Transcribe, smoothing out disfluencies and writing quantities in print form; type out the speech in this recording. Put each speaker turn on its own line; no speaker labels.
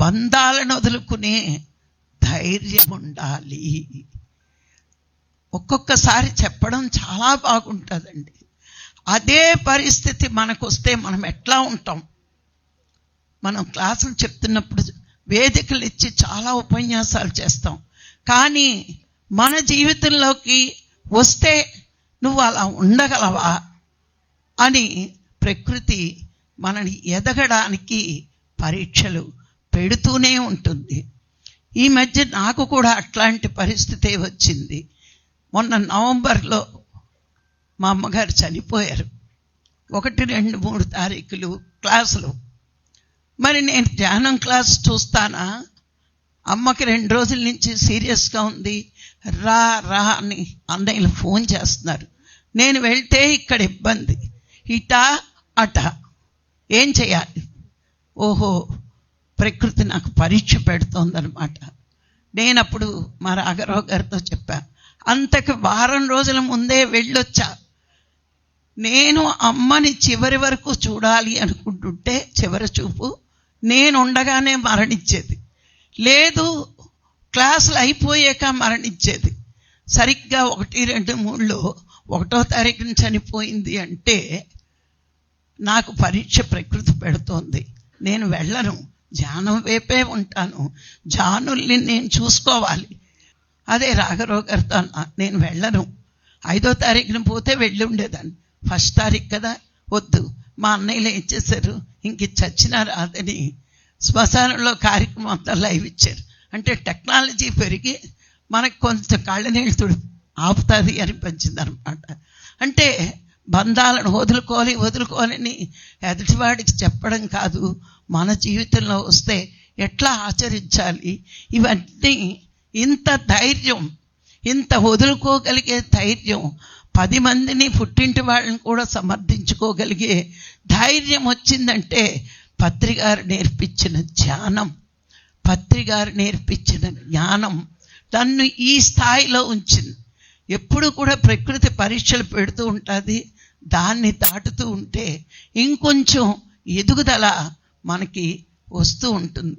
బంధాలను వదులుకునే ధైర్యం ఉండాలి. ఒక్కొక్కసారి చెప్పడం చాలా బాగుంటుందండి. అదే పరిస్థితి మనకు వస్తే మనం ఎట్లా ఉంటాం? మనం క్లాసులు చెప్తున్నప్పుడు వేదికలు ఇచ్చి చాలా ఉపన్యాసాలు చేస్తాం, కానీ మన జీవితంలోకి వస్తే నువ్వు అలా ఉండగలవా అని ప్రకృతి మనని ఎదగడానికి పరీక్షలు పెడుతూనే ఉంటుంది. ఈ మధ్య నాకు కూడా అట్లాంటి పరిస్థితే వచ్చింది. మొన్న నవంబర్లో మా అమ్మగారు చనిపోయారు. 1, 2, 3 తారీఖులు క్లాసులు. మరి నేను ధ్యానం క్లాస్ చూస్తానా? అమ్మకి 2 రోజుల నుంచి సీరియస్గా ఉంది, రా రా అని అన్నయ్యలు ఫోన్ చేస్తున్నారు. నేను వెళ్తే ఇక్కడ ఇబ్బంది, ఇటా అట, ఏం చేయాలి? ఓహో, ప్రకృతి నాకు పరీక్ష పెడుతోందనమాట. నేను అప్పుడు మా రాఘరావు గారితో చెప్పా, అంతకు వారం రోజుల ముందే వెళ్ళొచ్చా. నేను అమ్మని చివరి వరకు చూడాలి అనుకుంటుంటే చివరి చూపు నేను ఉండగానే మరణించేది, లేదు క్లాసులు అయిపోయాక మరణించేది. సరిగ్గా 1, 2, 3లో 1వ తారీఖున చనిపోయింది అంటే నాకు పరీక్ష ప్రకృతి పెడుతోంది. నేను వెళ్ళను, ధ్యానం వైపే ఉంటాను, జానుల్ని నేను చూసుకోవాలి. అదే రాఘరావు గారితో నేను వెళ్ళను, 5వ తారీఖున పోతే వెళ్ళి ఉండేదాన్ని, 1వ తారీఖు కదా, వద్దు. మా అన్నయ్యలు ఏం చేశారు, ఇంక చచ్చినా రాదని శ్మశానంలో కార్యక్రమం అంతా లైవ్ ఇచ్చారు. అంటే టెక్నాలజీ పెరిగి మనకు కొంచెం కళ్ళ నీళ్ళు తుడి ఆపుతుంది అనిపించింది అనమాట. అంటే బంధాలను వదులుకోవాలని ఎదుటివాడికి చెప్పడం కాదు, మన జీవితంలో వస్తే ఎట్లా ఆచరించాలి, ఇవన్నీ ఇంత ధైర్యం, ఇంత వదులుకోగలిగే ధైర్యం, 10 మందిని పుట్టింటి వాళ్ళని కూడా సమర్థించుకోగలిగే ధైర్యం వచ్చిందంటే పత్రిగారు నేర్పించిన ధ్యానం, పత్రిగారు నేర్పించిన జ్ఞానం నన్ను ఈ స్థాయిలో ఉంచింది. ఎప్పుడు కూడా ప్రకృతి పరీక్షలు పెడుతూ ఉంటుంది, దాన్ని దాటుతూ ఉంటే ఇంకొంచెం ఎదుగుదల మనకి వస్తూ ఉంటుంది.